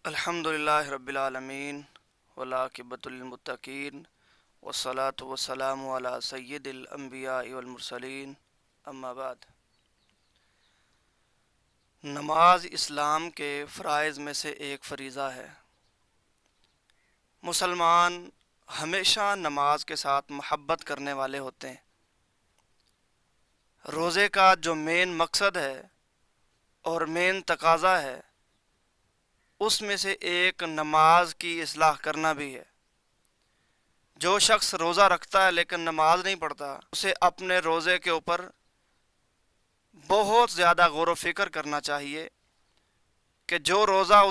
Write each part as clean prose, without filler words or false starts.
الحمدللہ رب العالمین والعاقبۃ للمتقین والصلاۃ والسلام علی سید الانبیاء والمرسلین اما بعد۔ نماز اسلام کے فرائض میں سے ایک فریضہ ہے۔ مسلمان ہمیشہ نماز کے ساتھ محبت کرنے والے ہوتے ہیں۔ روزے کا جو مین مقصد ہے اور مین تقاضا ہے اس میں سے ایک نماز کی اصلاح کرنا بھی ہے۔ جو شخص روزہ رکھتا ہے لیکن نماز نہیں پڑھتا، اسے اپنے روزے کے اوپر بہت زیادہ غور و فکر کرنا چاہیے کہ جو روزہ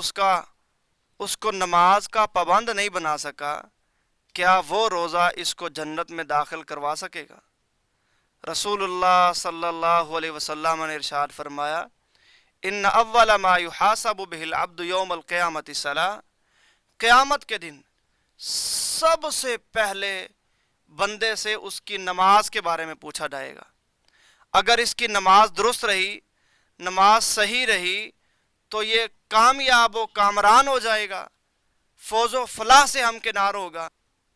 اس کو نماز کا پابند نہیں بنا سکا، کیا وہ روزہ اس کو جنت میں داخل کروا سکے گا؟ رسول اللہ صلی اللہ علیہ وسلم نے ارشاد فرمایا، ان اول ما یحاسب به العبد یوم القیامت الصلاۃ، قیامت کے دن سب سے پہلے بندے سے اس کی نماز کے بارے میں پوچھا جائے گا۔ اگر اس کی نماز درست رہی، نماز صحیح رہی، تو یہ کامیاب و کامران ہو جائے گا، فوز و فلاح سے ہمکنار ہوگا۔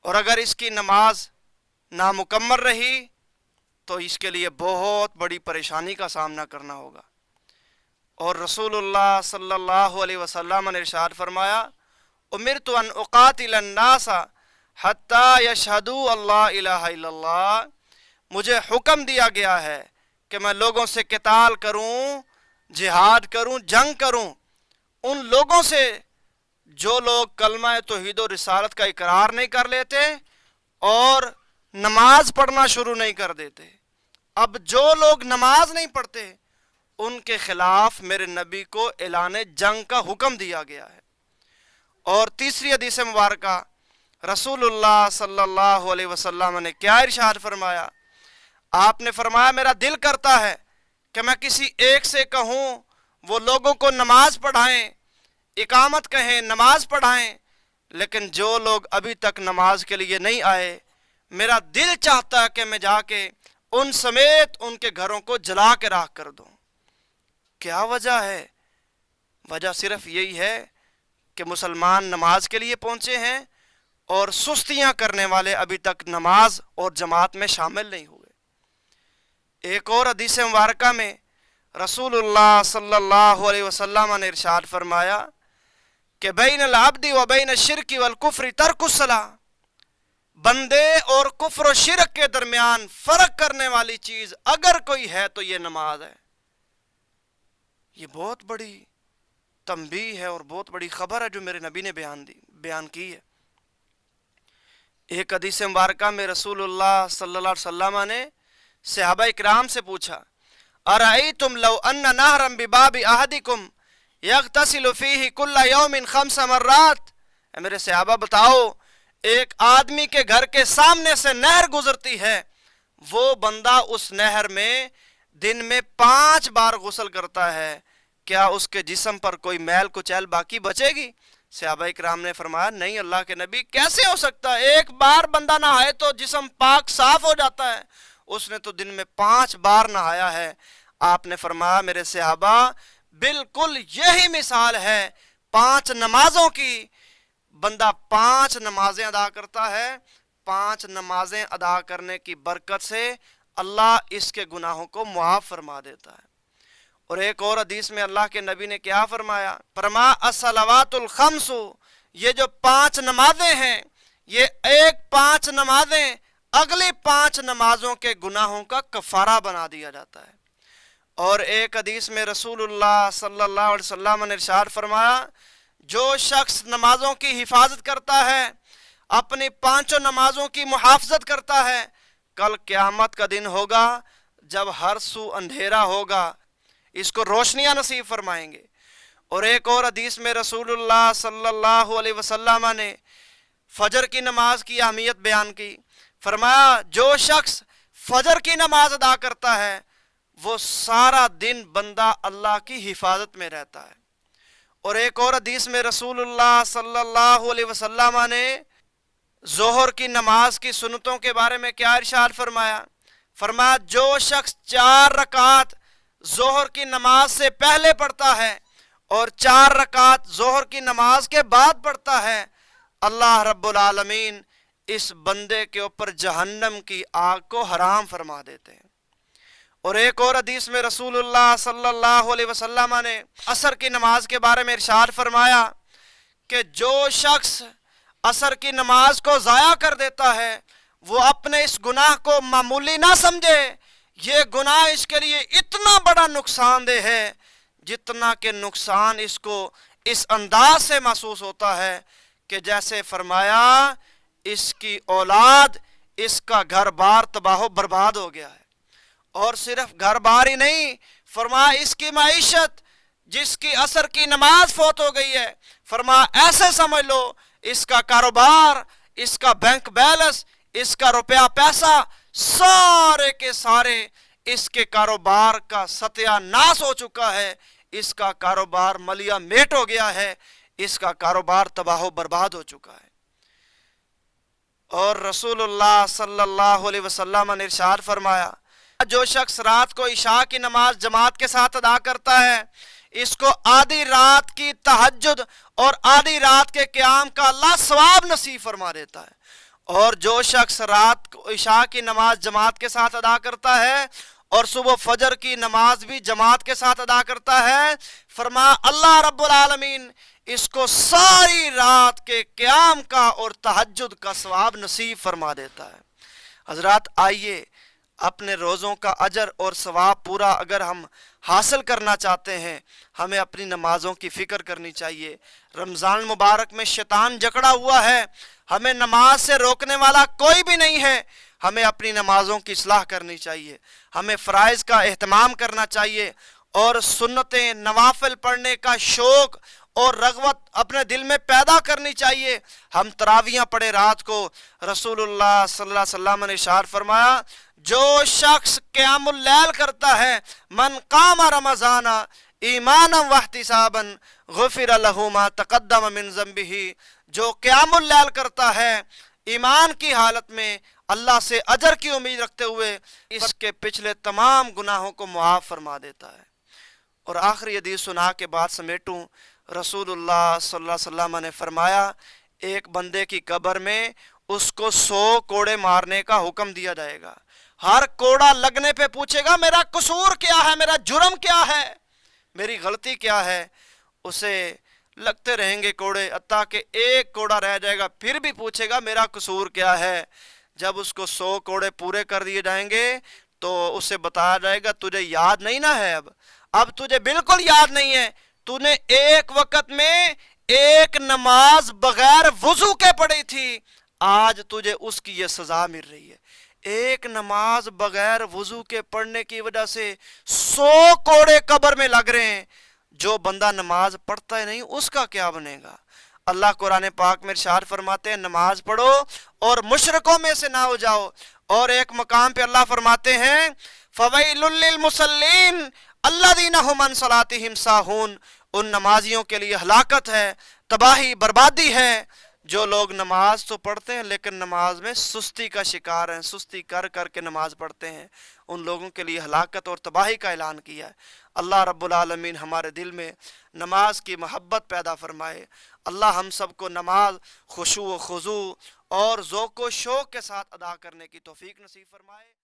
اور اگر اس کی نماز نامکمل رہی تو اس کے لیے بہت بڑی پریشانی کا سامنا کرنا ہوگا۔ اور رسول اللہ صلی اللہ علیہ وسلم نے ارشاد فرمایا، امرت ان اقاتل الناس حتی یشہدوا اللہ الہ الا اللہ، مجھے حکم دیا گیا ہے کہ میں لوگوں سے قتال کروں، جہاد کروں، جنگ کروں، ان لوگوں سے جو لوگ کلمہ توحید و رسالت کا اقرار نہیں کر لیتے اور نماز پڑھنا شروع نہیں کر دیتے۔ اب جو لوگ نماز نہیں پڑھتے ان کے خلاف میرے نبی کو اعلان جنگ کا حکم دیا گیا ہے۔ اور تیسری حدیث مبارکہ رسول اللہ صلی اللہ علیہ وسلم نے کیا ارشاد فرمایا؟ آپ نے فرمایا، میرا دل کرتا ہے کہ میں کسی ایک سے کہوں وہ لوگوں کو نماز پڑھائیں، اقامت کہیں، نماز پڑھائیں، لیکن جو لوگ ابھی تک نماز کے لیے نہیں آئے، میرا دل چاہتا ہے کہ میں جا کے ان سمیت ان کے گھروں کو جلا کے راکھ کر دوں۔ کیا وجہ ہے؟ وجہ صرف یہی ہے کہ مسلمان نماز کے لیے پہنچے ہیں اور سستیاں کرنے والے ابھی تک نماز اور جماعت میں شامل نہیں ہوئے۔ ایک اور حدیث مبارکہ میں رسول اللہ صلی اللہ علیہ وسلم نے ارشاد فرمایا کہ بین العبد و بین الشرک والکفر ترک الصلاۃ، بندے اور کفر و شرک کے درمیان فرق کرنے والی چیز اگر کوئی ہے تو یہ نماز ہے۔ یہ بہت بڑی تنبیہ ہے اور بہت بڑی خبر ہے جو میرے نبی نے بیان کی ہے۔ ایک حدیث مبارکہ میں رسول اللہ صلی اللہ علیہ وسلم نے صحابہ اکرام سے پوچھا، ارأیتم لو ان نہرا بباب احدکم یغتسل فیہ کل یوم 5 مرات، اے میرے صحابہ بتاؤ، ایک آدمی کے گھر کے سامنے سے نہر گزرتی ہے، وہ بندہ اس نہر میں دن میں 5 بار غسل کرتا ہے، کیا اس کے جسم پر کوئی میل کچیل باقی بچے گی؟ صحابہ اکرام نے فرمایا، نہیں اللہ کے نبی، کیسے ہو سکتا ہے؟ ایک بار بندہ نہائے تو جسم پاک صاف ہو جاتا ہے، اس نے تو دن میں 5 بار نہایا ہے۔ آپ نے فرمایا، میرے صحابہ بالکل یہی مثال ہے 5 نمازوں کی۔ بندہ 5 نمازیں ادا کرتا ہے، 5 نمازیں ادا کرنے کی برکت سے اللہ اس کے گناہوں کو معاف فرما دیتا ہے۔ اور ایک اور حدیث میں اللہ کے نبی نے کیا فرمایا؟ فرمایا، الصلوات الخمس، یہ جو 5 نمازیں ہیں، یہ 5 نمازیں اگلی 5 نمازوں کے گناہوں کا کفارہ بنا دیا جاتا ہے۔ اور ایک حدیث میں رسول اللہ صلی اللہ علیہ وسلم نے ارشاد فرمایا، جو شخص نمازوں کی حفاظت کرتا ہے، اپنی 5 نمازوں کی محافظت کرتا ہے، کل قیامت کا دن ہوگا جب ہر سو اندھیرا ہوگا، اس کو روشنیاں نصیب فرمائیں گے۔ اور ایک اور حدیث میں رسول اللہ صلی اللہ علیہ وسلم نے فجر کی نماز کی اہمیت بیان کی۔ فرمایا، جو شخص فجر کی نماز ادا کرتا ہے وہ سارا دن بندہ اللہ کی حفاظت میں رہتا ہے۔ اور ایک اور حدیث میں رسول اللہ صلی اللہ علیہ وسلم نے ظہر کی نماز کی سنتوں کے بارے میں کیا ارشاد فرمایا؟ فرمایا، جو شخص 4 رکعت ظہر کی نماز سے پہلے پڑھتا ہے اور 4 رکعت ظہر کی نماز کے بعد پڑھتا ہے، اللہ رب العالمین اس بندے کے اوپر جہنم کی آگ کو حرام فرما دیتے ہیں۔ اور ایک اور حدیث میں رسول اللہ صلی اللہ علیہ وسلم نے عصر کی نماز کے بارے میں ارشاد فرمایا کہ جو شخص عصر کی نماز کو ضائع کر دیتا ہے وہ اپنے اس گناہ کو معمولی نہ سمجھے، یہ گناہ اس کے لیے اتنا بڑا نقصان دہ ہے جتنا کہ نقصان اس کو اس انداز سے محسوس ہوتا ہے کہ جیسے فرمایا اس کی اولاد، اس کا گھر بار تباہ و برباد ہو گیا ہے۔ اور صرف گھر بار ہی نہیں، فرمایا اس کی معیشت، جس کی عصر کی نماز فوت ہو گئی ہے، فرمایا ایسے سمجھ لو اس کا کاروبار، اس کا بینک بیلنس، اس کا روپیہ پیسہ، سارے کے سارے اس کے کاروبار کا ستیہ ناس ہو چکا ہے، اس کا کاروبار ملیا میٹ ہو گیا ہے، اس کا کاروبار تباہ و برباد ہو چکا ہے۔ اور رسول اللہ صلی اللہ علیہ وسلم نے ارشاد فرمایا جو شخص رات کو عشاء کی نماز جماعت کے ساتھ ادا کرتا ہے اس کو آدھی رات کی تہجد اور آدھی رات کے قیام کا اللہ ثواب نصیب فرما دیتا ہے۔ اور جو شخص رات کو عشاء کی نماز جماعت کے ساتھ ادا کرتا ہے اور صبح فجر کی نماز بھی جماعت کے ساتھ ادا کرتا ہے، فرمایا اللہ رب العالمین اس کو ساری رات کے قیام کا اور تہجد کا ثواب نصیب فرما دیتا ہے۔ حضرات آئیے اپنے روزوں کا اجر اور ثواب پورا اگر ہم حاصل کرنا چاہتے ہیں، ہمیں اپنی نمازوں کی فکر کرنی چاہیے۔ رمضان مبارک میں شیطان جکڑا ہوا ہے، ہمیں نماز سے روکنے والا کوئی بھی نہیں ہے، ہمیں اپنی نمازوں کی اصلاح کرنی چاہیے، ہمیں فرائض کا اہتمام کرنا چاہیے اور سنتیں نوافل پڑھنے کا شوق اور رغبت اپنے دل میں پیدا کرنی چاہیے۔ ہم تراویحاں پڑھے رات کو، رسول اللہ صلی اللہ علیہ وسلم نے ارشاد فرمایا جو شخص قیام اللیل کرتا ہے، من قام رمضان ایمانا واحتسابا غفر له ما تقدم من ذنبه، جو قیام اللیل کرتا ہے ایمان کی حالت میں اللہ سے اجر کی امید رکھتے ہوئے اس کے پچھلے تمام گناہوں کو معاف فرما دیتا ہے۔ اور آخری حدیث سنا کے بعد سمیٹوں، رسول اللہ صلی اللہ علیہ وسلم نے فرمایا ایک بندے کی قبر میں اس کو 100 کوڑے مارنے کا حکم دیا جائے گا۔ ہر کوڑا لگنے پہ پوچھے گا میرا قصور کیا ہے، میرا جرم کیا ہے، میری غلطی کیا ہے۔ اسے لگتے رہیں گے کوڑے حتیٰ کہ ایک کوڑا رہ جائے گا، پھر بھی پوچھے گا میرا قصور کیا ہے۔ جب اس کو 100 کوڑے پورے کر دیے جائیں گے تو اسے بتایا جائے گا تجھے یاد نہیں نہ ہے، اب تجھے بالکل یاد نہیں ہے، تو نے ایک وقت میں ایک نماز بغیر وضو کے پڑھی تھی، آج تجھے اس کی یہ سزا مل رہی ہے۔ ایک نماز بغیر وضو کے پڑھنے کی وجہ سے 100 کوڑے قبر میں لگ رہے ہیں۔ جو بندہ نماز پڑھتا ہے نہیں اس کا کیا بنے گا؟ اللہ قرآن پاک میں ارشاد فرماتے ہیں نماز پڑھو اور مشرکوں میں سے نہ ہو جاؤ۔ اور ایک مقام پہ اللہ فرماتے ہیں فَوَيْلٌ لِّلْمُصَلِّينَ الَّذِينَ هُمْ عَنْ صَلَاتِهِمْ سَاهُونَ، ان نمازیوں کے لیے ہلاکت ہے، تباہی، بربادی ہے جو لوگ نماز تو پڑھتے ہیں لیکن نماز میں سستی کا شکار ہیں، سستی کر کر کے نماز پڑھتے ہیں، ان لوگوں کے لیے ہلاکت اور تباہی کا اعلان کیا ہے۔ اللہ رب العالمین ہمارے دل میں نماز کی محبت پیدا فرمائے۔ اللہ ہم سب کو نماز خشوع و خضوع اور ذوق و شوق کے ساتھ ادا کرنے کی توفیق نصیب فرمائے۔